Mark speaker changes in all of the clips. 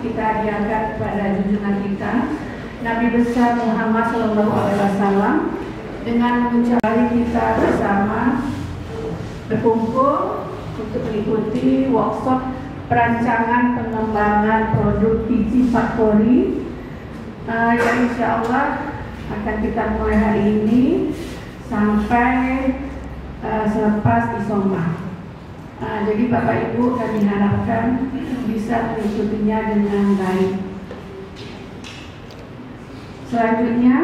Speaker 1: kita diangkat pada junjungan kita Nabi besar Muhammad SAW dengan mengucapkan kita bersama berkumpul untuk mengikuti workshop perancangan pengembangan produk biji Factory yang insya Allah akan kita mulai hari ini sampai selepas isomah. Jadi Bapak Ibu kami harapkan bisa mengikutinya dengan baik. Selanjutnya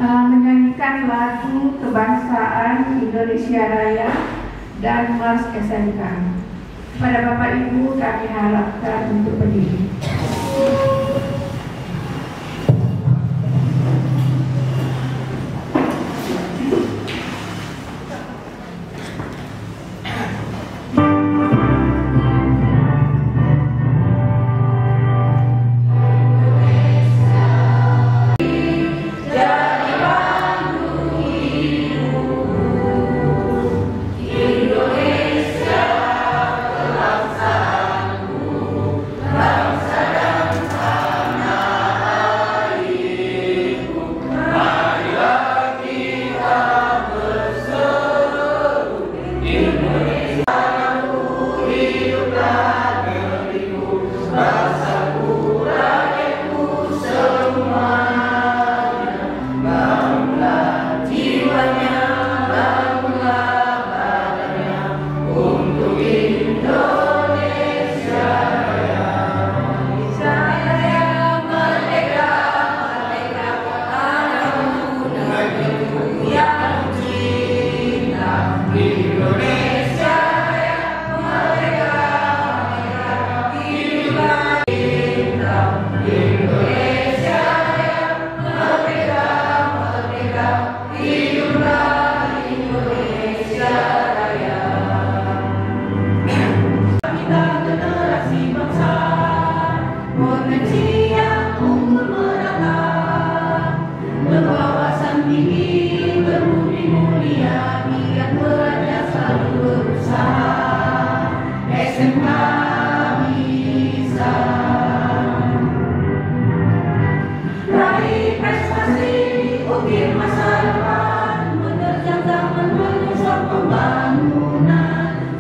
Speaker 1: menyanyikan lagu kebangsaan Indonesia Raya dan Mars SMK. Kepada Bapak Ibu kami harapkan untuk berdiri.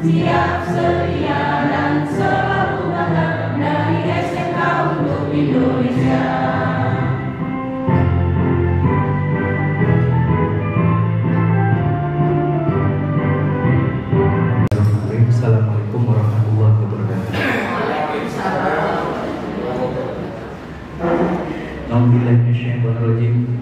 Speaker 2: Siap sedia dan selalu ada dari SMK untuk Indonesia.
Speaker 3: Assalamualaikum warahmatullahi wabarakatuh.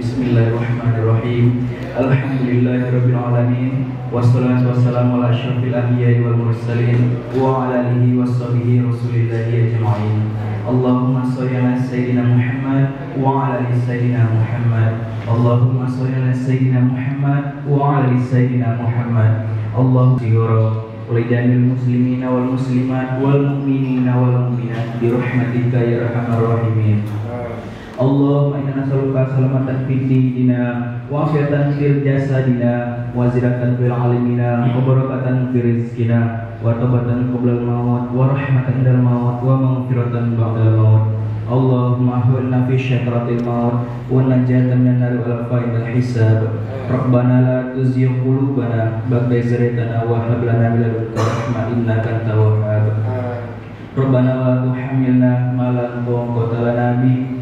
Speaker 3: Bismillahirrahmanirrahim. Alhamdulillahirabbil alamin. Wassalatu wassalamu ala asyrafil anbiya'i wal mursalin wa ala alihi washabihi rasulillahi ajma'in. Allahumma shalli ala sayyidina Muhammad wa ala ali sayyidina Muhammad. Allahumma shalli ala sayyidina Muhammad wa ala ali sayyidina Muhammad. Allahumma Walidamil muslimina wal muslimat wal mu'minina wal mu'minat bi rahmatika ya arhamar rahimin. Allahumma inna nas'aluka salamatan fid dinina wa afiatan fil jasadina wa zidatan fil alimina wa barakatan fil rizqina wa taubatan qabla al-maut wa rahmatan indal maut wa maghfiratan ba'dal maut. Allahumma ahwilna fi syakratil maut wa najatan minan nar wal fa'il hisab. Rabbana la tuzigh qulubana ba'da idh hadaytana wa hab lana min ladunka rahmah innaka antal wahhab. Rabbana la tuhammilna ma la taqata lana bihi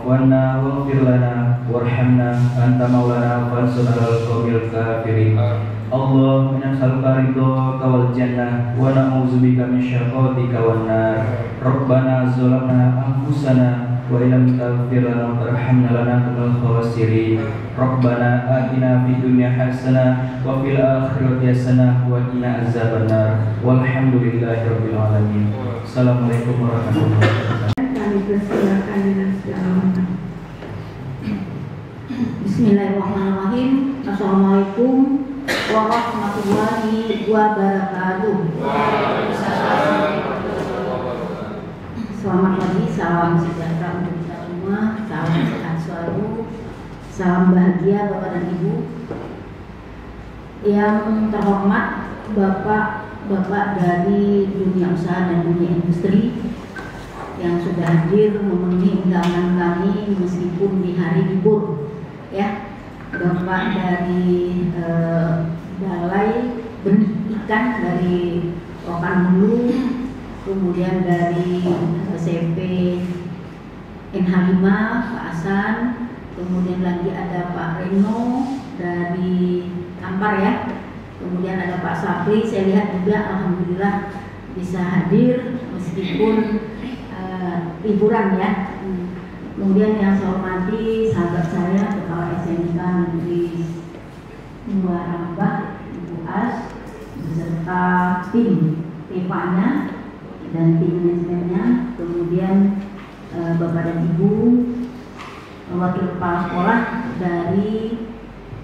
Speaker 3: wa'na waghfir lana warhamna anta maulana fansurna 'alal qawmil kafirin. Allahumma nas'aluka ridhaka wal jannah wa na'udzubika min syaqatika wan nar. Rabbana zalamna anfusana wa illam taghfir lana wa tarhamna lanakunanna minal khasirin. Rabbana atina fid dunya hasanah wa fil akhirati hasanah wa qina azabannar. Walhamdulillahirabbil alamin. Assalamualaikum warahmatullahi wabarakatuh.
Speaker 1: Kami persilakan dengan segala hormat.
Speaker 4: Bismillahirrahmanirrahim. Assalamualaikum warahmatullahi wabarakatuh. Selamat pagi, salam sejahtera untuk kita semua, salam sehat selalu, salam bahagia Bapak dan Ibu. Yang terhormat Bapak dari dunia usaha dan dunia industri, yang sudah hadir memenuhi undangan kami meskipun di hari libur, ya. Bapak dari Balai Benih Ikan dari Rokan Hulu, kemudian dari SMP NH5 Pak Hasan, kemudian lagi ada Pak Reno dari Kampar, ya. Kemudian ada Pak Sapri, saya lihat juga alhamdulillah bisa hadir meskipun liburan, ya. Kemudian yang saya hormati sahabat saya Kepala SMK Negeri 2 Rambah, Ibu As, beserta tim TEPA-nya dan tim manajemennya, kemudian Bapak dan Ibu Wakil Kepala Sekolah dari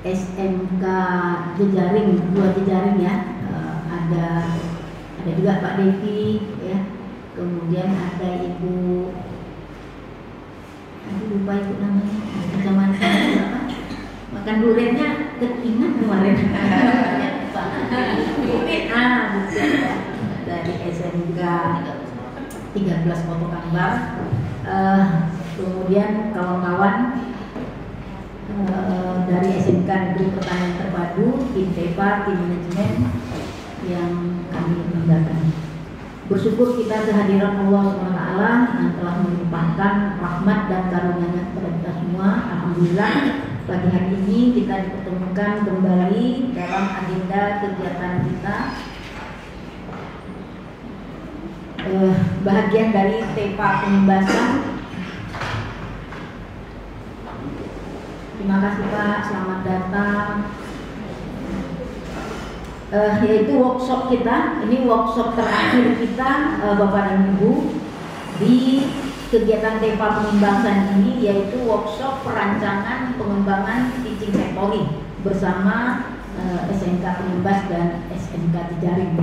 Speaker 4: SMK Jejaring, 2 Jejaring, ya. Ada juga Pak Devi, ya. Kemudian ada Ibu, lupa itu namanya, kecamatan apa? Makan duriannya keingat kemarin. Bukan, dari SMK 13 Kota Kambar. Kemudian kawan-kawan dari SMK Negeri Pertanian Terpadu, tim TEPA, tim manajemen yang kami banggakan. Bersyukur kita kehadiran Allah SWT yang telah melimpahkan rahmat dan karunia-Nya kepada kita semua. Alhamdulillah pagi hari ini kita dipertemukan kembali dalam agenda kegiatan kita, bahagian dari TEPA Penyembasan. Terima kasih Pak, selamat datang. Yaitu workshop kita, ini workshop terakhir kita, Bapak dan Ibu, di kegiatan TEPA Penyembasan ini, yaitu workshop perancangan pengembangan teaching factory bersama SMK Penyembas dan SMK Jejaring.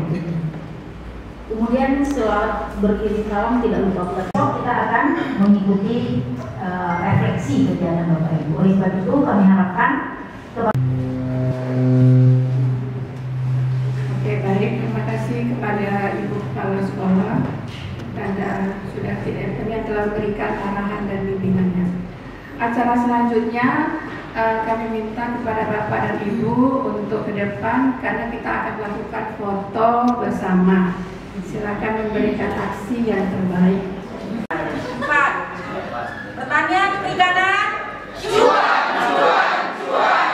Speaker 4: Kemudian setelah beriring salam tidak lupa kita akan mengikuti refleksi kegiatan Bapak Ibu. Oleh sebab itu kami harapkan
Speaker 1: Baik, terima kasih kepada Ibu Kepala Sekolah dan sudah yang telah memberikan arahan dan bimbingannya. Acara selanjutnya kami minta kepada Bapak dan Ibu untuk ke depan karena kita akan melakukan foto bersama. Silakan memberikan aksi yang terbaik.
Speaker 2: Pak, pertanyaan perikanan. Cuan, cuan, cuan.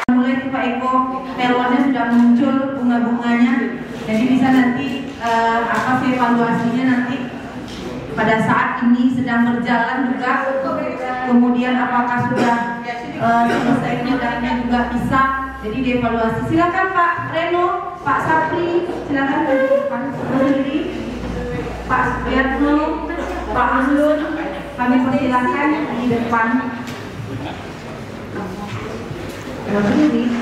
Speaker 5: Mulai Pak Eko, terornya sudah muncul bunga-bunganya, jadi bisa nanti apa evaluasinya nanti pada saat ini sedang berjalan juga, kemudian apakah sudah selesai modalnya juga bisa, jadi dievaluasi. Silakan Pak Reno, Pak Sapri, silakan Pak Sendiri, Pak Suyatno, Pak Ahlun, kami persilakan di depan. Sendiri,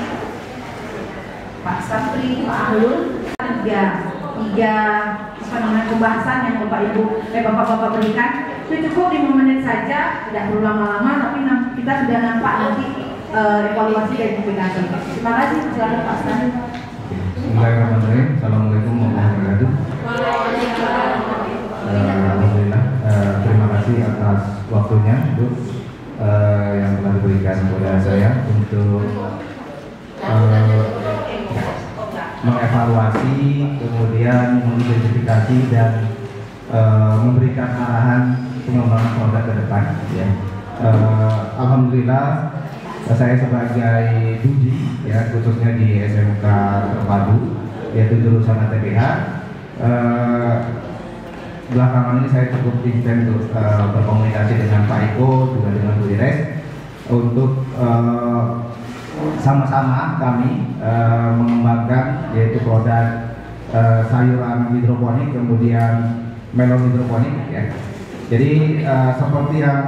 Speaker 5: Pak Sapri, Pak Ahlun, tiga pembahasan yang Bapak-Bapak berikan. Itu cukup 5 menit saja, tidak perlu lama-lama, tapi kita sudah nampak nanti evaluasi dan publikasi. Terima kasih, silakan Pak Sapri.
Speaker 6: Bismillahirrahmanirrahim. Assalamualaikum warahmatullahi wabarakatuh. Alhamdulillah, terima kasih atas waktunya untuk yang telah diberikan kepada saya untuk mengevaluasi, kemudian mengidentifikasi dan memberikan arahan pengembangan produk ke depan. Ya. Alhamdulillah saya sebagai Duji, ya, khususnya di SMK Terpadu, yaitu jurusan ATBH. Belakangan ini saya cukup intens untuk berkomunikasi dengan Pak Eko, juga dengan Bu Dires, untuk sama-sama kami mengembangkan yaitu produk sayuran hidroponik, kemudian melon hidroponik, ya. Jadi seperti yang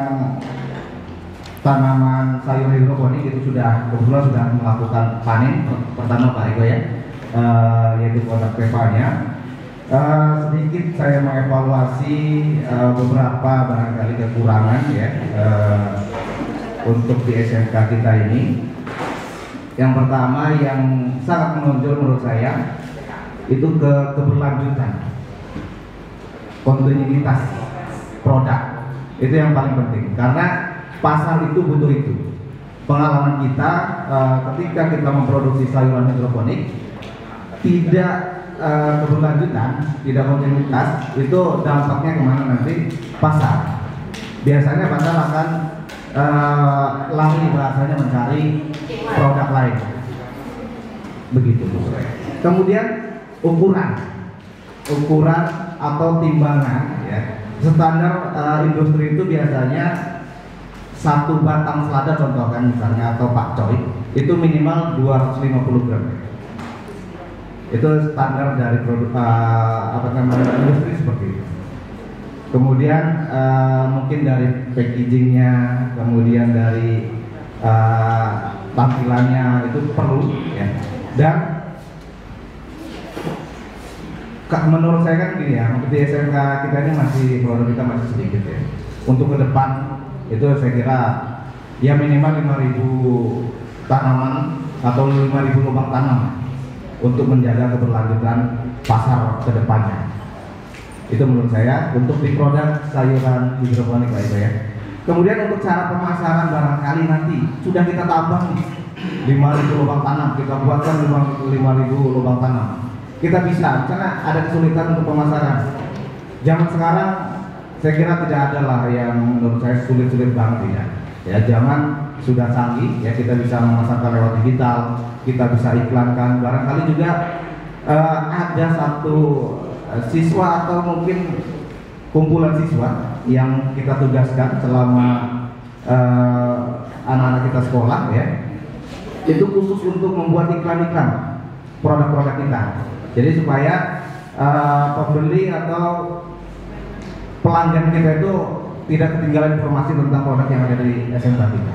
Speaker 6: tanaman sayur hidroponik itu kebetulan sudah melakukan panen pertama Pak Eko, ya, yaitu produk PEPA-nya. Sedikit saya mengevaluasi beberapa barangkali kekurangan, ya, untuk di SMK kita ini. Yang pertama yang sangat menonjol menurut saya itu keberlanjutan. kontinuitas produk. Itu yang paling penting karena pasar itu butuh itu. Pengalaman kita ketika kita memproduksi sayuran hidroponik tidak keberlanjutan, tidak kontinuitas, itu dampaknya kemana nanti? Pasar. Biasanya pasar akan lari bahasanya mencari produk lain. Begitu. Kemudian ukuran atau timbangan, ya. Standar industri itu biasanya satu batang selada contohkan misalnya atau pakcoy itu minimal 250 gram. Itu standar dari produk industri seperti itu. Kemudian mungkin dari packagingnya, kemudian dari tampilannya itu perlu, ya. Dan menurut saya kan gini ya, di SMK kita ini produk kita masih sedikit ya. Untuk ke depan itu saya kira ya minimal 5.000 tanaman atau 5.000 lubang tanam untuk menjaga keberlanjutan pasar ke depannya. Itu menurut saya untuk di produk sayuran hidroponik Pak Eko ya. Kemudian untuk cara pemasaran barangkali nanti sudah kita tambah nih 5.000 lubang tanam, kita buatkan 5.000 lubang tanam. Kita bisa, misalnya ada kesulitan untuk pemasaran. Zaman sekarang saya kira tidak ada lah yang menurut saya sulit-sulit banget ya. Ya zaman sudah canggih ya, kita bisa memasarkan lewat digital, kita bisa iklankan. Barangkali juga ada satu siswa atau mungkin kumpulan siswa yang kita tugaskan selama anak-anak kita sekolah ya, itu khusus untuk membuat iklan-iklan produk-produk kita. Jadi supaya pembeli atau pelanggan kita itu tidak ketinggalan informasi tentang produk yang ada di SMK kita.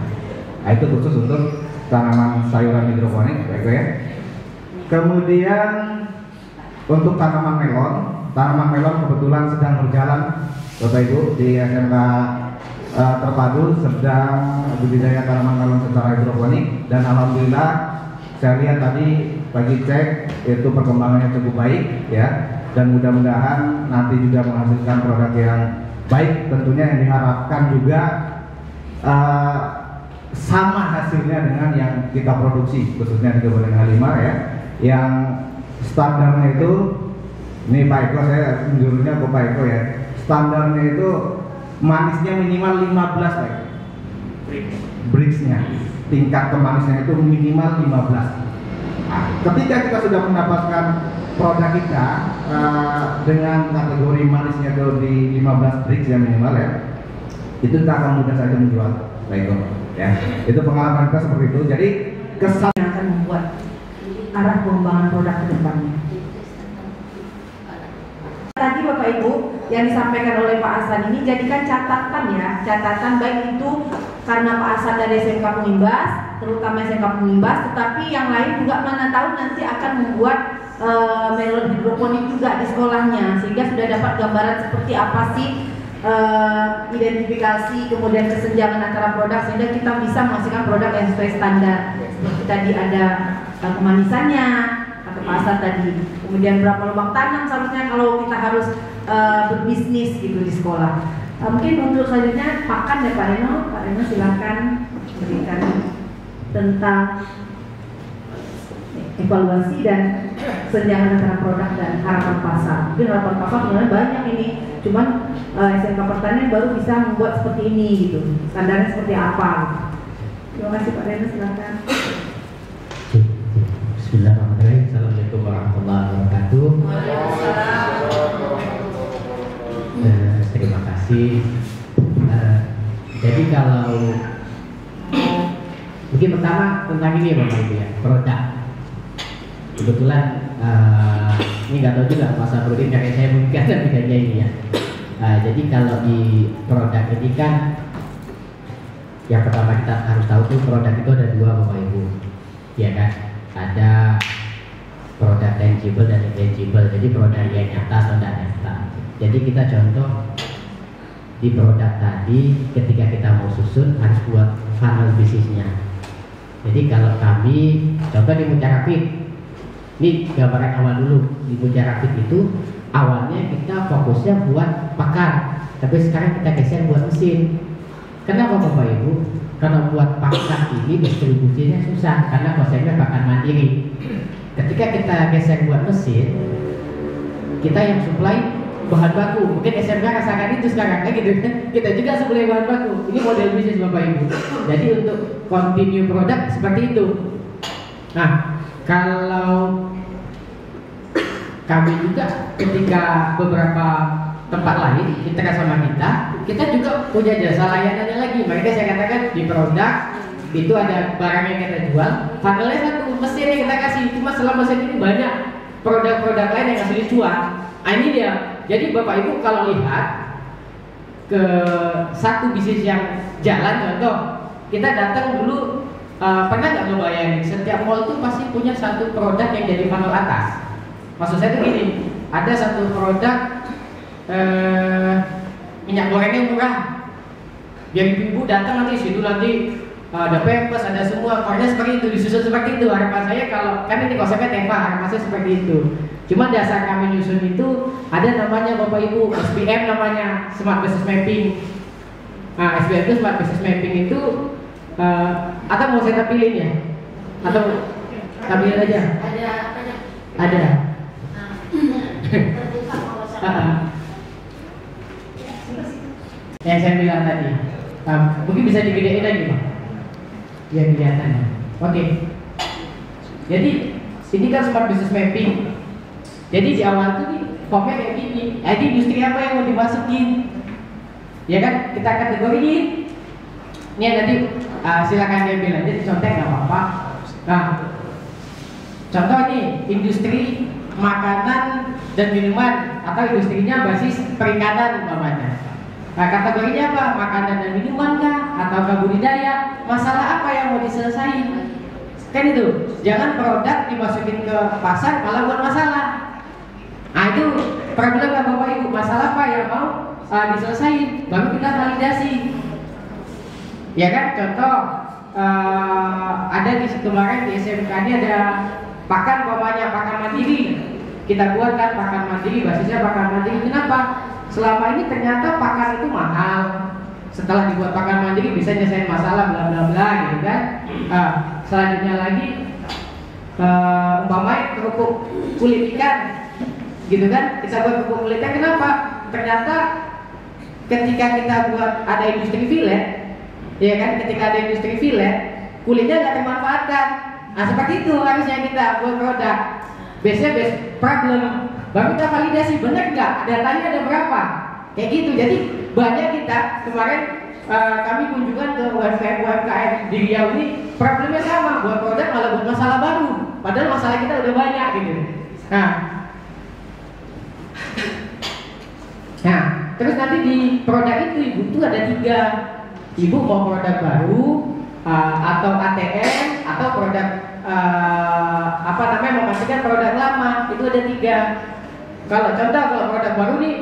Speaker 6: Nah, itu khusus untuk tanaman sayuran hidroponik, ya. Kemudian untuk tanaman melon kebetulan sedang berjalan, Bapak Ibu, di SMK Terpadu sedang budidaya tanaman melon secara hidroponik dan alhamdulillah saya lihat tadi pagi cek itu perkembangannya cukup baik ya, dan mudah-mudahan nanti juga menghasilkan produk yang baik, tentunya yang diharapkan juga sama hasilnya dengan yang kita produksi khususnya di Kabupaten Halimah ya, yang standarnya itu, ini Pak Eko saya menjurunya ke Pak Eko ya, standarnya itu manisnya minimal 15 Pak, Brixnya tingkat kemanisnya itu minimal 15. Nah, ketika kita sudah mendapatkan produk kita dengan kategori manisnya itu di 15 Brix ya minimal ya, itu kita akan mudah saja menjual Pak Eko ya. Itu pengalaman kita seperti itu. Jadi kesan
Speaker 5: yang akan membuat arah pengembangan produk ke depannya. Tadi Bapak Ibu yang disampaikan oleh Pak Hasan ini jadikan catatan ya, catatan baik itu karena Pak Hasan dari SMK Pengimbas, terutama SMK Pengimbas, tetapi yang lain juga mana tahu nanti akan membuat melon hidroponik juga di sekolahnya, sehingga sudah dapat gambaran seperti apa sih identifikasi kemudian kesenjangan antara produk, sehingga kita bisa menghasilkan produk yang sesuai standar. Seperti tadi ada kemanisannya atau Pak Hasan tadi, kemudian berapa lubang tanam seharusnya kalau kita harus berbisnis gitu di sekolah. Mungkin untuk selanjutnya pakan ya Pak Reno silakan berikan tentang evaluasi dan kesenjangan antara produk dan harapan pasar. Mungkin harapan pasar sebenarnya banyak ini, cuman SMK Pertanian baru bisa membuat seperti ini gitu. Standarnya seperti apa? Terima kasih Pak Reno, silakan.
Speaker 7: Bismillahirrahmanirrahim. Assalamualaikum warahmatullahi wabarakatuh. Terima kasih. Jadi kalau mungkin pertama tentang ini ya Bapak Ibu ya, produk. Kebetulan ini nggak tahu juga Mas Sabrudin kakek saya mungkin ada bedanya ini ya. Jadi kalau di produk ini kan yang pertama kita harus tahu tuh produk itu ada dua Bapak Ibu, ya kan? Ada produk tangible dan intangible. Jadi produk yang nyata atau tidak nyata. Jadi kita contoh di produk tadi, ketika kita mau susun harus buat funnel bisnisnya. Jadi kalau kami coba di Mujarafit, ini gambaran awal dulu. Di Mujarafit itu awalnya kita fokusnya buat pakan, tapi sekarang kita geser buat mesin. Kenapa Bapak Ibu? Karena buat pakan ini distribusinya susah karena konsepnya pakan mandiri. Ketika kita geser buat mesin, kita yang supply bahan baku. Mungkin SMK rasakan itu sekarang, gitu kan? Kita juga supply bahan baku. Ini model bisnis Bapak Ibu. Jadi untuk continue produk seperti itu. Nah, kalau kami juga ketika beberapa tempat lain kita sama kita juga punya jasa layanannya lagi. Makanya saya katakan di produk itu ada barang yang kita jual, funnelnya satu, mesin yang kita kasih. Cuma selama mesin ini banyak produk-produk lain yang kasih dijual. Nah ini dia. Jadi Bapak Ibu kalau lihat ke satu bisnis yang jalan, contoh kita datang dulu, pernah nggak ngebayangin setiap mall itu pasti punya satu produk yang jadi funnel atas. Maksud saya tuh gini, ada satu produk minyak goreng yang murah, biar ibu-ibu datang nanti situ nanti ada Pampers, ada semua, pokoknya seperti itu, disusun seperti itu. Harapan saya kalau kan ini konsepnya Teva, harapan saya seperti itu. Cuma dasar kami nyusun itu ada namanya Bapak Ibu SBM, namanya Smart Business Mapping. Nah SBM itu Smart Business Mapping itu atau mau saya tampilin ya? Atau tampilin aja? Ada. Yang saya bilang tadi, mungkin bisa digedein lagi Pak, biar kelihatan. Oke. Jadi ini kan Smart Business Mapping. Jadi di awal tuh nih formnya kayak gini. Jadi industri apa yang mau dimasukin? Ya kan kita kategoriin. Ini nanti silakan dia bilang, jadi contek nggak apa-apa. Nah, contoh ini industri makanan dan minuman atau industrinya basis perikanan umpamanya. Nah kategorinya apa? Makanan dan minuman kah? Atau budidaya? Masalah apa yang mau diselesaikan? Kan itu, jangan produk dimasukin ke pasar malah buat masalah. Nah itu problem kan Bapak Ibu, masalah apa yang mau diselesaikan, baru kita validasi. Ya kan, contoh ada di kemarin di SMK ini ada pakan umpamanya, pakan mandiri. Kita buat kan pakan mandiri, basisnya pakan mandiri. Kenapa? Selama ini ternyata pakan itu mahal. Setelah dibuat pakan mandiri bisa nyelesain masalah bla bla bla gitu kan. Selanjutnya lagi umpamanya kerupuk kulit ikan gitu kan. Kita buat kerupuk kulit ikan, kenapa? Ternyata ketika kita buat ada industri filet, ya kan, ketika ada industri filet kulitnya nggak dimanfaatkan. Nah seperti itu harusnya kita buat produk. Biasanya best problem, baru kita validasi benar nggak, datanya ada berapa, kayak gitu. Jadi banyak kita kemarin kami kunjungan ke UMKM di Riau ini problemnya sama, buat produk malah buat masalah baru, padahal masalah kita udah banyak gitu. Nah terus nanti di produk itu ibu tuh ada 3, ibu mau produk baru atau ATM atau produk memastikan produk lama, itu ada 3. Kalau contoh kalau produk baru nih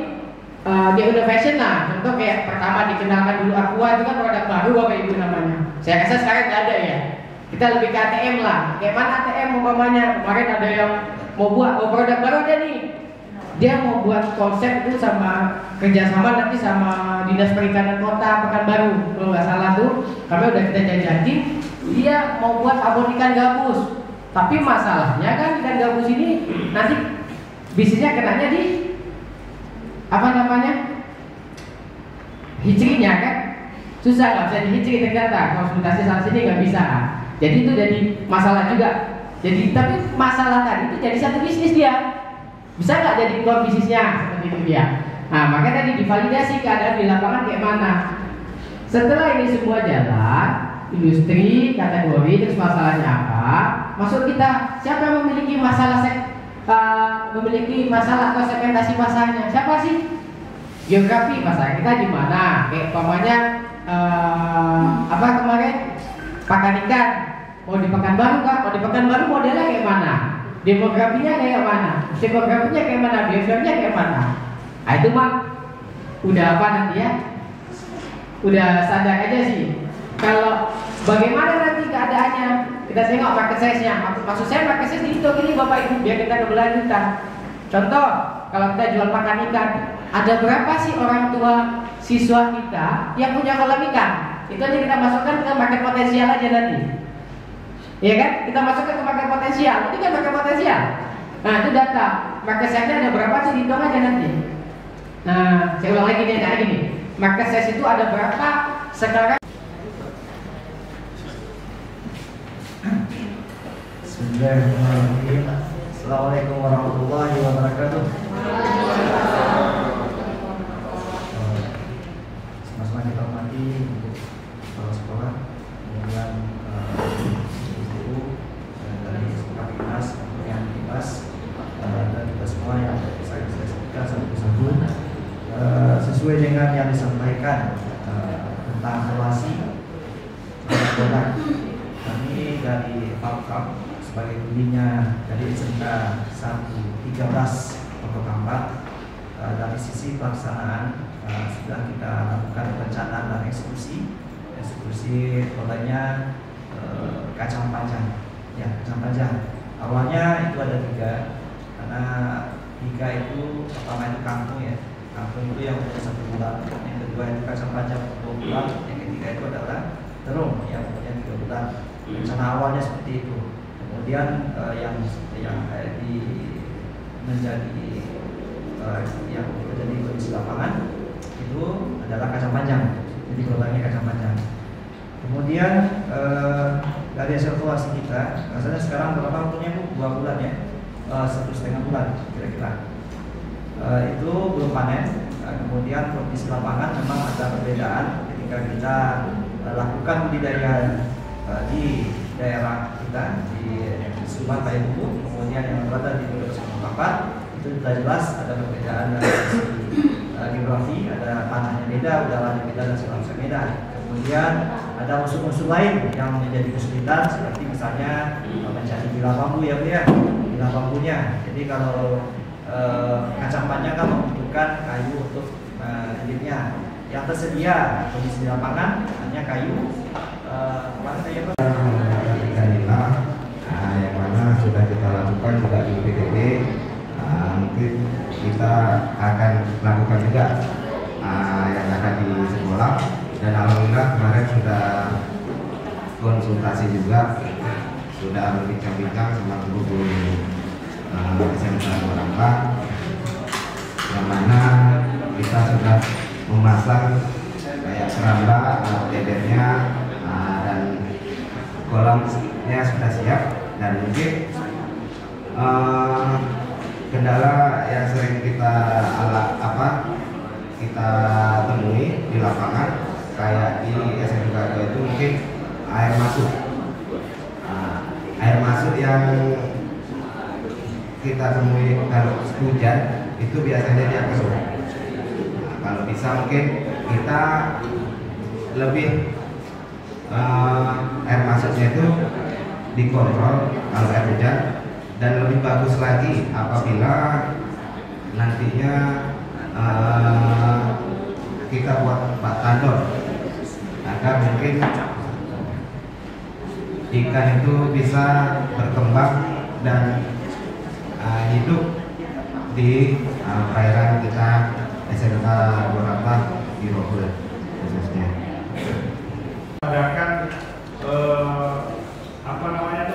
Speaker 7: dia udah fashion lah, contoh kayak pertama dikenalkan dulu Aqua, itu kan produk baru Bapak Ibu namanya. Saya rasa sekarang nggak ada ya. Kita lebih ke ATM lah. Kayak mana ATM umpamanya? Kemarin ada yang mau buat produk baru ada nih. Dia mau buat konsep itu sama kerjasama nanti sama Dinas Perikanan Kota Pekanbaru kalau nggak salah tuh. Kami udah kita janji dia mau buat abon ikan gabus. Tapi masalahnya kan ikan gabus ini nanti bisnisnya kenanya di hijrinya kan, susah, nggak bisa dihijri ternyata, konsultasi sana sini nggak bisa. Jadi itu jadi masalah juga. Jadi tapi masalah tadi itu jadi satu bisnis dia, bisa nggak jadi core bisnisnya seperti itu dia. Nah makanya tadi divalidasi keadaan di lapangan kayak mana. Setelah ini semua jalan, industri, kategori, terus masalahnya apa, masuk kita, siapa yang memiliki masalah atau segmentasi pasarnya, siapa sih? Geografi pasar kita di mana? Kayak umpamanya kemarin pakan ikan mau di Pekanbaru kah? Mau di Pekanbaru modelnya kayak mana? Demografinya kayak mana? Psikografinya kayak mana? Behaviornya kayak mana? Nah itu mah udah nanti ya? Udah sadar aja sih. Kalau bagaimana nanti keadaannya, kita tengok market size-nya. Maksud saya market size itu ini Bapak Ibu biar kita keberlanjutan. Contoh
Speaker 8: kalau kita jual pakan ikan, ada berapa sih orang tua siswa kita yang punya kolam ikan? Itu aja kita masukkan ke market potensial aja nanti. Iya kan? Kita masukkan ke market potensial. Ini kan market potensial. Nah, itu data. Market size-nya ada berapa sih, dihitung aja nanti. Nah, saya ulang lagi nih, kayak gini. Market size itu ada berapa sekarang?
Speaker 9: Bismillahirrahmanirrahim. Assalamualaikum warahmatullahi wabarakatuh. Sama-sama kita hormati untuk kepala sekolah, kemudian guru dari Kapolres, yang Dinas, dan kita semua yang saya saksikan satu-satu. Sesuai dengan yang disampaikan tentang evaluasi produk, kami dari Falcom sebagai pembina dari SMK 113 Pondok Ampat, dari sisi pelaksanaan sudah kita lakukan perencanaan dan eksekusi produknya kacang panjang. Ya, kacang panjang. Awalnya itu ada 3, karena 3 itu pertama itu kangkung ya. Kangkung itu yang umurnya 1 bulan, yang kedua itu kacang panjang 2 bulan, yang ketiga itu adalah terung yang umurnya 3 bulan. Rencana awalnya seperti itu. Kemudian yang menjadi kondisi lapangan itu adalah kacang panjang. Jadi produknya kacang panjang. Kemudian dari hasil evaluasi kita, rasanya sekarang berapa waktunya Bu? 2 bulan ya, 1,5 bulan kira-kira. Itu belum panen. Kemudian kondisi lapangan memang ada perbedaan ketika kita lakukan budidaya di daerah kita di Subang Payakumbuh, kemudian yang berada di Pondok Ampat, itu jelas ada perbedaan dari sisi geografi, ada tanahnya beda, udaranya beda dan segala macam beda. Kemudian ada unsur-unsur lain yang menjadi kesulitan, seperti misalnya mencari bilah bambu ya Bu ya, bilah bambunya. Jadi kalau kacang panjang kan membutuhkan kayu untuk lilitnya. Yang tersedia kondisi di lapangan hanya kayu.
Speaker 6: Yang mana sudah kita lakukan juga di PTT, mungkin kita akan lakukan juga yang ada di sekolah, dan alhamdulillah kemarin sudah konsultasi juga, sudah berbincang-bincang sama guru-guru SMK Goramba, yang mana kita sudah memasang kayak keramba atau tebernya, dan kolamnya sudah siap. Dan mungkin kendala yang sering kita temui di lapangan kayak di SMK itu mungkin air masuk. Air masuk yang kita temui kalau hujan itu biasanya dia keruh. Kalau bisa mungkin kita lebih air masuknya itu dikontrol kalau air hujan, dan lebih bagus lagi apabila nantinya kita buat tempat tandon agar mungkin ikan itu bisa berkembang dan hidup di perairan kita SMK Goramba di Rohul khususnya.
Speaker 10: Adakan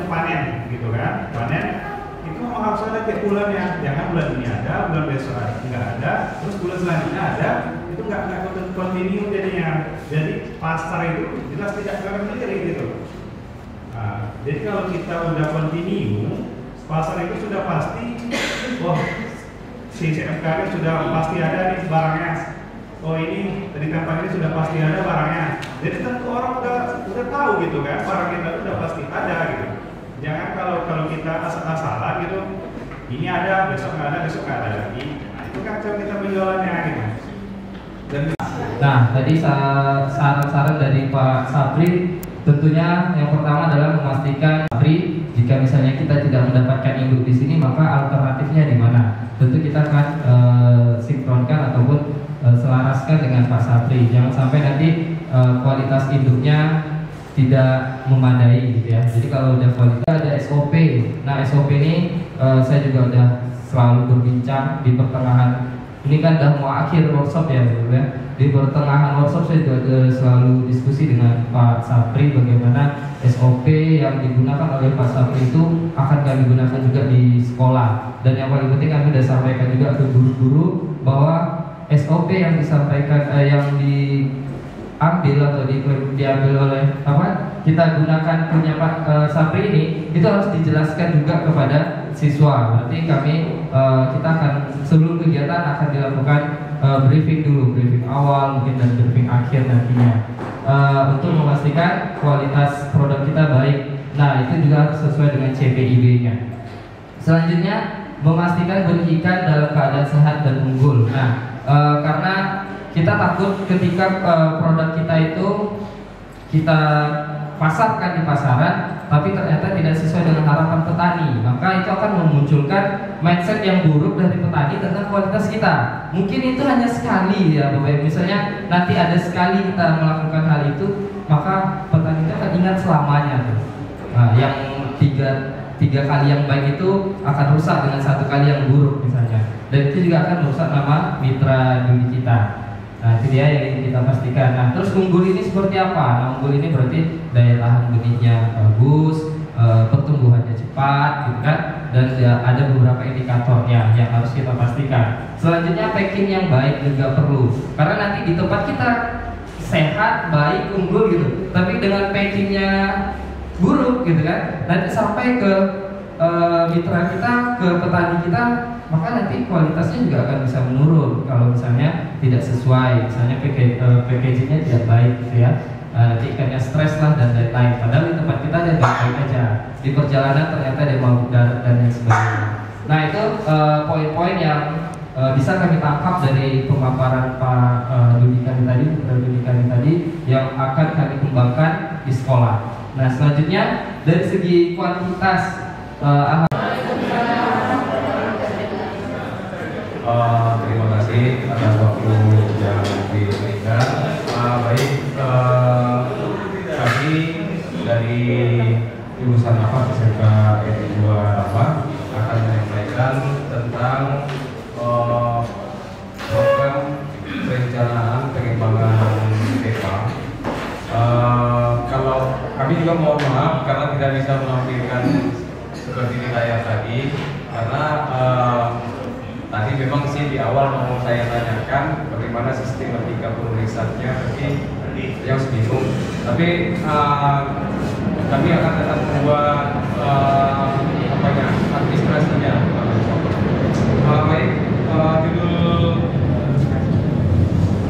Speaker 10: panen gitu kan, panen itu memang harus ada tiap bulannya, jangan bulan ini ada, bulan besok nggak ada, terus bulan selanjutnya ada, itu nggak kontinu jadinya. Jadi pasar itu jelas tidak akan sendiri gitu. Jadi kalau kita udah kontinu, pasar itu sudah pasti, si SMK sudah pasti ada nih barangnya. Oh ini dari kampanye ini sudah pasti ada barangnya. Jadi tentu orang udah tahu gitu kan, barang kita udah pasti ada gitu. Jangan kalau kita asal-asalan gitu, ini ada, besok nggak ada, besok nggak ada lagi. Nah, itu kan cara kita penjualannya gitu.
Speaker 3: Nah, tadi saran-saran dari Pak Sapri, tentunya yang pertama adalah memastikan Sapri, jika misalnya kita tidak mendapatkan induk di sini, maka alternatifnya di mana? Tentu kita akan sinkronkan ataupun selaraskan dengan Pak Sapri. Jangan sampai nanti kualitas induknya tidak memadai gitu ya. Jadi kalau udah kualitas ada SOP. Nah SOP ini saya juga udah
Speaker 11: selalu berbincang di pertengahan. Ini kan udah mau akhir workshop ya, Bu ya. Di pertengahan workshop saya juga selalu diskusi dengan Pak Sapri bagaimana SOP yang digunakan oleh Pak Sapri itu akan kami gunakan juga di sekolah. Dan yang paling penting kami sudah sampaikan juga ke guru-guru bahwa SOP yang disampaikan yang diambil atau diambil oleh kita gunakan punya Pak Sapri ini itu harus dijelaskan juga kepada siswa. Berarti kami kita akan sebelum kegiatan akan dilakukan briefing dulu, briefing awal mungkin dan briefing akhir nantinya untuk memastikan kualitas produk kita baik. Nah itu juga harus sesuai dengan CPIB-nya. Selanjutnya memastikan benih ikan dalam keadaan sehat dan unggul. Nah karena kita takut ketika produk kita itu kita pasarkan di pasaran tapi ternyata tidak sesuai dengan harapan petani, maka itu akan memunculkan mindset yang buruk dari petani tentang kualitas kita. Mungkin itu hanya sekali ya Bapak, misalnya nanti ada sekali kita melakukan hal itu, maka petani itu akan ingat selamanya tuh. Nah, yang tiga kali yang baik itu akan rusak dengan satu kali yang buruk misalnya, dan itu juga akan merusak nama mitra judi kita. Nah itu dia yang ingin kita pastikan. Nah terus unggul ini seperti apa? Nah unggul ini berarti daya tahan benihnya bagus, pertumbuhannya cepat gitu kan, dan ada beberapa indikatornya yang harus kita pastikan. Selanjutnya packing yang baik juga perlu, karena nanti di tempat kita sehat, baik, unggul gitu, tapi dengan packingnya buruk gitu kan, nanti sampai ke mitra kita, ke petani kita, maka nanti kualitasnya juga akan bisa menurun kalau misalnya tidak sesuai, misalnya packagingnya tidak baik gitu ya. Nanti ikannya stres lah dan lain-lain, padahal di tempat kita dia baik-baik aja, di perjalanan ternyata dia mau darat dan lain sebagainya. Nah itu poin-poin yang bisa kami tangkap dari pemaparan Pak Dudi kami tadi yang akan kami kembangkan di sekolah. Nah selanjutnya dari segi kuantitas
Speaker 12: terima kasih atas waktu yang diberikan. Baik, kami dari jurusan SMK Negeri 28 akan menyampaikan tentang program perencanaan pengembangan IPA. Kalau kami juga mohon maaf karena tidak bisa menampilkan seperti di layar tadi, karena tadi memang sih di awal mau saya tanyakan bagaimana sistematika penulisannya, tapi yang bingung. Tapi kami akan tetap membuat administrasinya. Baik, judul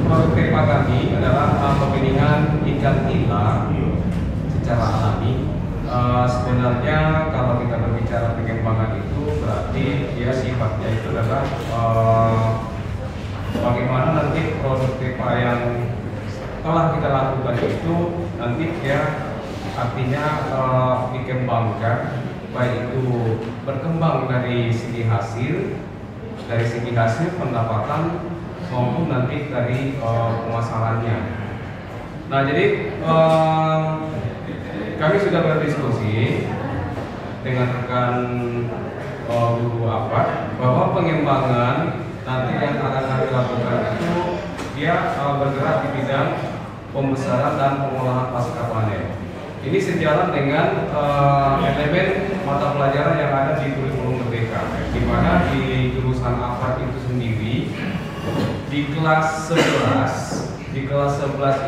Speaker 12: produk PEPA kami adalah pembenihan ikan nila secara alami. Sebenarnya kalau kita berbicara pengembangan itu berarti dia sifatnya itu adalah bagaimana nanti produk PEPA yang telah kita lakukan itu nanti dia artinya dikembangkan, baik itu berkembang dari segi hasil pendapatan maupun nanti dari pemasarannya. Nah jadi kami sudah berdiskusi dengan rekan guru bahwa pengembangan nanti yang akan kami lakukan itu dia bergerak di bidang pembesaran dan pengolahan pasca panen. Ini sejalan dengan elemen mata pelajaran yang ada di kurikulum Merdeka, di mana di jurusan APAT itu sendiri di kelas 11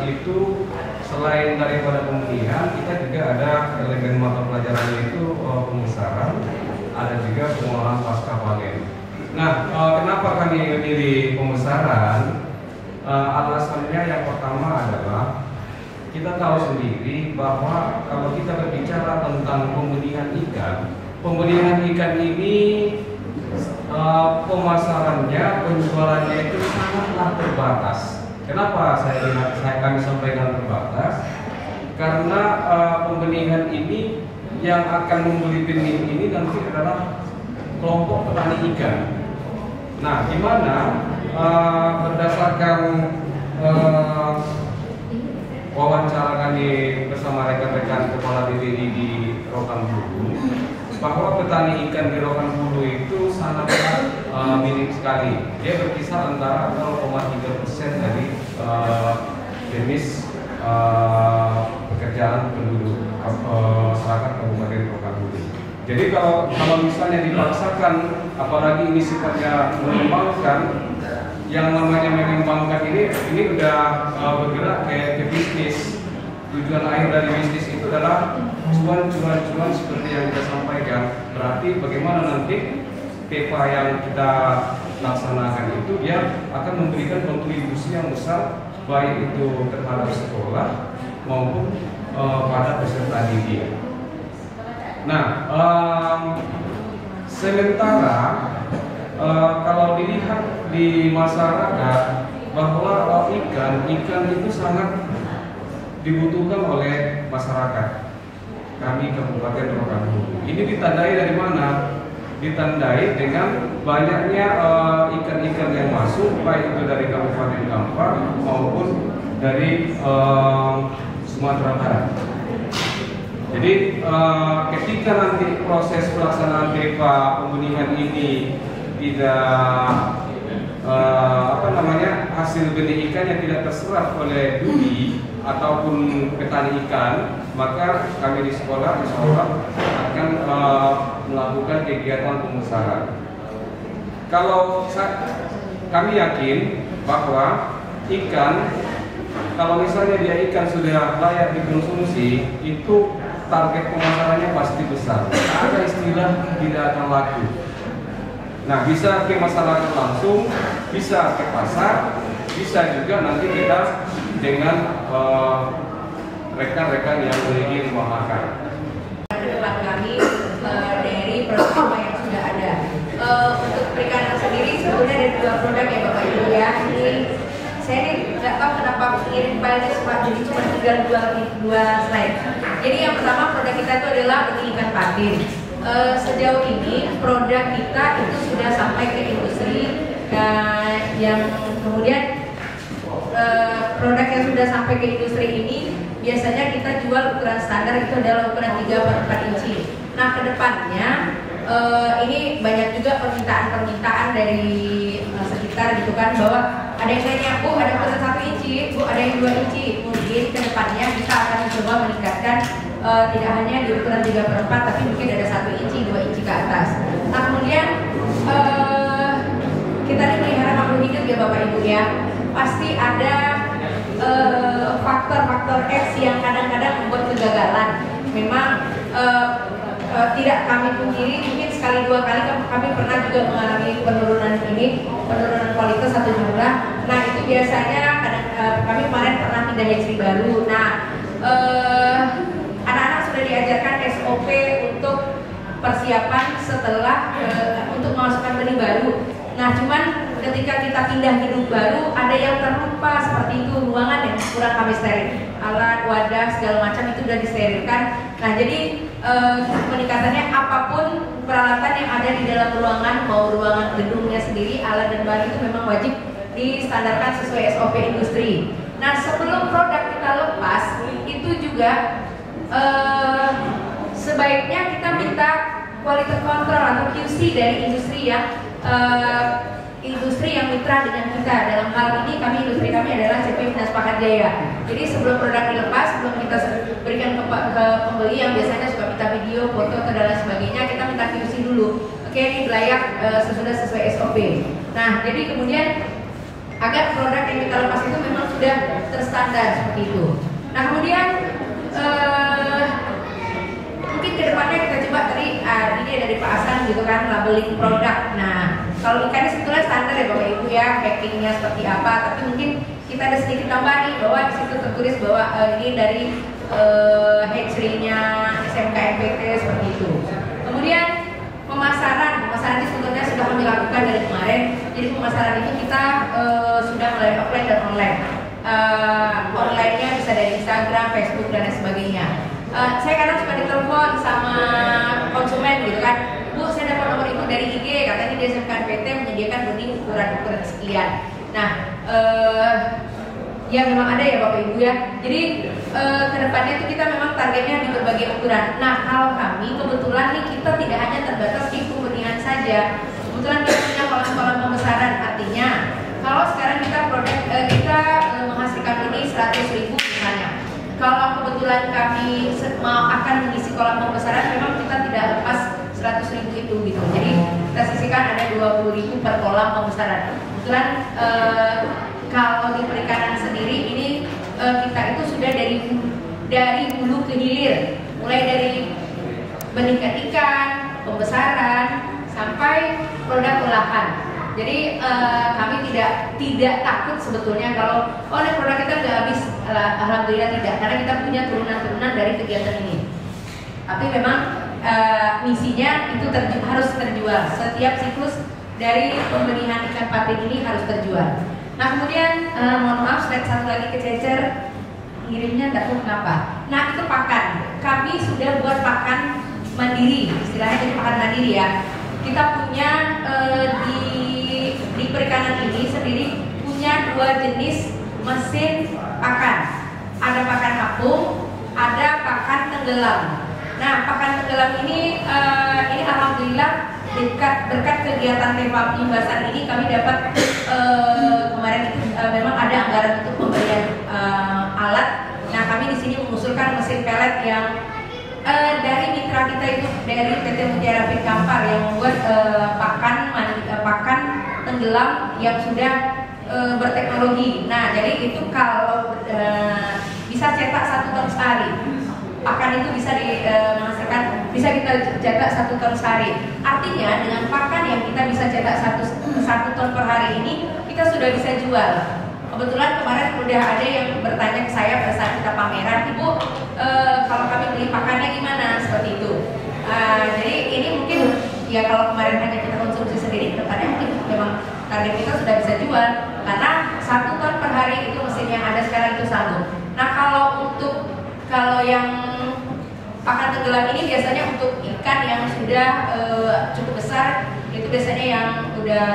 Speaker 12: itu selain daripada pembenihan, kita juga ada elemen mata pelajaran itu pembesaran, ada juga pengolahan pasca panen. Nah, kenapa kami memilih pembesaran? Alasannya yang pertama adalah kita tahu sendiri bahwa kalau kita berbicara tentang pembenihan ikan ini pemasarannya, penjualannya itu sangatlah terbatas. Kenapa kami sampaikan terbatas? Karena pembenihan ini yang akan membeli benih ini nanti adalah kelompok petani ikan. Nah, di mana berdasarkan wawancara kami bersama rekan-rekan kepala DPD di Rokan Hulu, bahwa petani ikan di Rokan Hulu itu sangat minim sekali. Dia berkisar antara 0,3% dari jenis pekerjaan penduduk masyarakat Kabupaten Rokanhulu. Jadi kalau misalnya dipaksakan, apalagi ini sifatnya mengembangkan, yang namanya mengembangkan ini udah bergerak ke bisnis. Tujuan akhir dari bisnis itu adalah cuan seperti yang kita sampaikan. Berarti bagaimana nanti TEPA yang kita laksanakan itu dia akan memberikan kontribusi yang besar, baik itu terhadap sekolah maupun pada peserta didik. Nah, sementara kalau dilihat di masyarakat bahwa ikan itu sangat dibutuhkan oleh masyarakat kami Kabupaten Rokanhulu. Ini ditandai dari mana? Ditandai dengan banyaknya ikan-ikan yang masuk, baik itu dari Kabupaten Kampar maupun dari Sumatera Barat. Jadi ketika nanti proses pelaksanaan TEPA pembenihan ini tidak hasil benih ikannya tidak terserap oleh duli ataupun petani ikan, maka kami di sekolah insya Allah akan melakukan kegiatan pembesaran. Kalau kami yakin bahwa ikan, kalau misalnya dia ikan sudah layak dikonsumsi, itu target pemasarannya pasti besar. Ada istilah tidak akan laku. Nah, bisa ke masyarakat langsung, bisa ke pasar, bisa juga nanti kita dengan rekan-rekan yang memiliki rumah makan.
Speaker 13: Depan kami dari produk yang sudah ada. Untuk perikanan sendiri sebetulnya ada 2 produk ya Bapak Ibu ya. Ini saya nggak tahu kenapa mengirim filenya sempat jadi cuma tinggal 2 slide. Jadi yang pertama produk kita itu adalah benih ikan patin. Sejauh ini produk kita itu sudah sampai ke industri yang kemudian produk yang sudah sampai ke industri ini biasanya kita jual ukuran standar itu adalah ukuran 3/4 inci. Nah kedepannya ini banyak juga permintaan dari sekitar gitu kan, bahwa ada yang nanya, Bu ada ukuran 1 inci, Bu ada yang 2 inci. Mungkin kedepannya kita akan coba meningkatkan tidak hanya di ukuran 3/4 tapi mungkin ada 1 inci, 2 inci ke atas. Nah kemudian kita ini melihara makhluk hidup ya Bapak Ibu ya, pasti ada faktor-faktor X yang kadang-kadang membuat kegagalan. Memang tidak kami pungkiri, mungkin sekali 2 kali kami pernah juga mengalami penurunan kualitas atau jumlah. Nah itu biasanya kami kemarin pernah pindah hatchery baru. Nah anak-anak sudah diajarkan SOP untuk persiapan setelah untuk memasukkan benih baru. Nah cuman ketika kita pindah gedung baru ada yang terlupa seperti itu, ruangan yang kurang kami steril, alat, wadah, segala macam itu sudah disterilkan. Nah jadi peningkatannya apapun peralatan yang ada di dalam ruangan, mau ruangan gedungnya sendiri, alat dan bahan itu memang wajib distandarkan sesuai SOP industri. Nah sebelum produk kita lepas itu juga sebaiknya kita minta quality control atau QC dari industri yang mitra dengan kita. Dalam hal ini industri kami adalah CP Finas Pakat Jaya. Jadi sebelum produk dilepas, sebelum kita berikan ke pembeli yang biasanya suka minta video, foto atau dan lain sebagainya, kita minta QC dulu. Oke, ini layak sesuai SOP. Nah, jadi kemudian agar produk yang kita lepas itu memang sudah terstandar seperti itu. Nah, kemudian mungkin kedepannya kita coba tadi ini dari Pak Hasan gitu kan, labeling produk. Nah kalau ikan ini sebetulnya standar ya Bapak Ibu ya, packingnya seperti apa, tapi mungkin kita ada sedikit tambah nih bahwa di situ tertulis bahwa ini dari hatchery-nya SMK MPT seperti itu. Kemudian pemasaran ini sebetulnya sudah kami lakukan dari kemarin. Jadi pemasaran itu kita sudah mulai offline dan online. Online-nya bisa dari Instagram, Facebook dan lain sebagainya. Saya kadang suka ditelepon sama konsumen gitu kan, Bu saya dapat nomor ibu dari IG, katanya di SMK PT menyediakan benih ukuran sekian. Nah ya memang ada ya Bapak Ibu ya. Jadi kedepannya itu kita memang targetnya di berbagai ukuran. Nah kalau kami kebetulan nih kita tidak hanya terbatas di pembenihan saja. Kebetulan kita punya sekolah-sekolah pembesaran. Artinya kalau sekarang kita menghasilkan ini 100.000 misalnya. Kalau kebetulan kami akan mengisi kolam pembesaran, memang kita tidak lepas 100.000 itu gitu. Jadi kita sisihkan ada 20.000 per kolam pembesaran. Kebetulan kalau di perikanan sendiri ini kita itu sudah dari hulu ke hilir, mulai dari benih ikan, pembesaran sampai produk olahan. Jadi kami tidak takut sebetulnya kalau ini produk kita nggak habis. Alhamdulillah tidak, karena kita punya turunan-turunan dari kegiatan ini. Tapi memang misinya itu harus terjual. Setiap siklus dari pembenihan ikan patin ini harus terjual. Nah kemudian mohon maaf, slide satu lagi kececer, ngirimnya nggak tahu kenapa. Nah itu pakan. Kami sudah buat pakan mandiri, istilahnya jadi pakan mandiri ya. Kita punya di perikanan ini sendiri punya 2 jenis mesin pakan. Ada pakan apung, ada pakan tenggelam. Nah pakan tenggelam ini alhamdulillah berkat kegiatan tema pembahasan ini kami dapat kemarin itu memang ada anggaran untuk pembelian alat. Nah kami di sini mengusulkan mesin pelet yang dari mitra kita itu dari PT Mutiara Fit Kampar yang membuat pakan tenggelam yang sudah berteknologi. Nah jadi itu kalau bisa cetak 1 ton sehari. Pakan itu bisa menghasilkan, bisa kita cetak 1 ton sehari. Artinya dengan pakan yang kita bisa cetak 1 ton per hari ini, kita sudah bisa jual. Kebetulan kemarin udah ada yang bertanya ke saya pada saat kita pameran, Ibu, kalau kami beli pakannya gimana? Seperti itu. Jadi ini mungkin ya kalau kemarin hanya kita konsumsi sendiri, depannya mungkin memang target kita sudah bisa jual. Karena 1 ton per hari itu mesin yang ada sekarang itu sanggup. Nah kalau yang pakan tenggelam ini biasanya untuk ikan yang sudah cukup besar, itu biasanya yang udah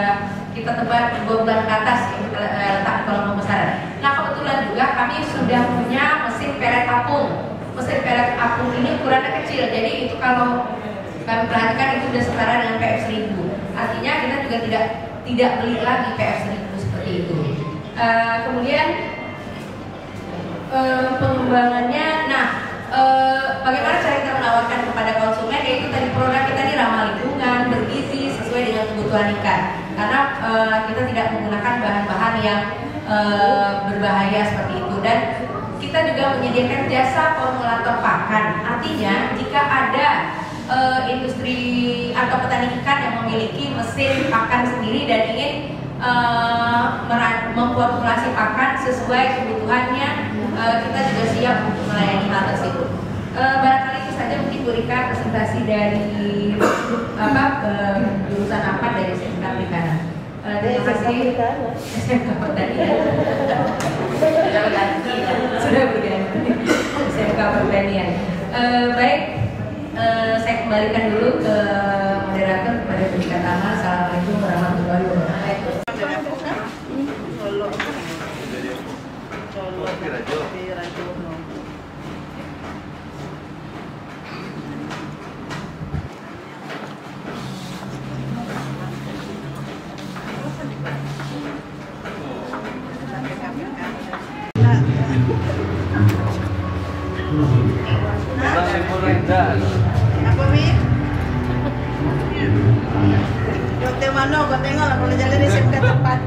Speaker 13: kita tebar 2 bulan ke atas yang kita letak di kolam pembesaran. Nah kebetulan juga kami sudah punya mesin pelet apung. Mesin pelet apung ini ukurannya kecil, jadi itu kalau kami perhatikan itu sudah setara dengan PF1000. Artinya kita juga tidak beli lagi PF1000 seperti itu. Kemudian pengembangannya, bagaimana cara kita menawarkan kepada konsumen, yaitu tadi produk kita ini ramah lingkungan, bergizi, sesuai dengan kebutuhan ikan. Karena kita tidak menggunakan bahan-bahan yang berbahaya seperti itu. Dan kita juga menyediakan jasa formulator pakan. Artinya jika ada industri atau petani ikan yang memiliki mesin pakan sendiri dan ingin memformulasi pakan sesuai kebutuhannya, kita juga siap untuk melayani hal tersebut. Barangkali itu saja mungkin Bu Rika presentasi dari jurusan apa dari SMK Perikanan. Terima kasih. SMK Pertanian. Sudah berganti. SMK Pertanian. Baik, saya kembalikan dulu ke moderator kepada Bu Rika Tama. Assalamualaikum warahmatullahi wabarakatuh.
Speaker 14: Apa Mi? Yo te mano, kau tengok lah kalau jalan di SMK tempat.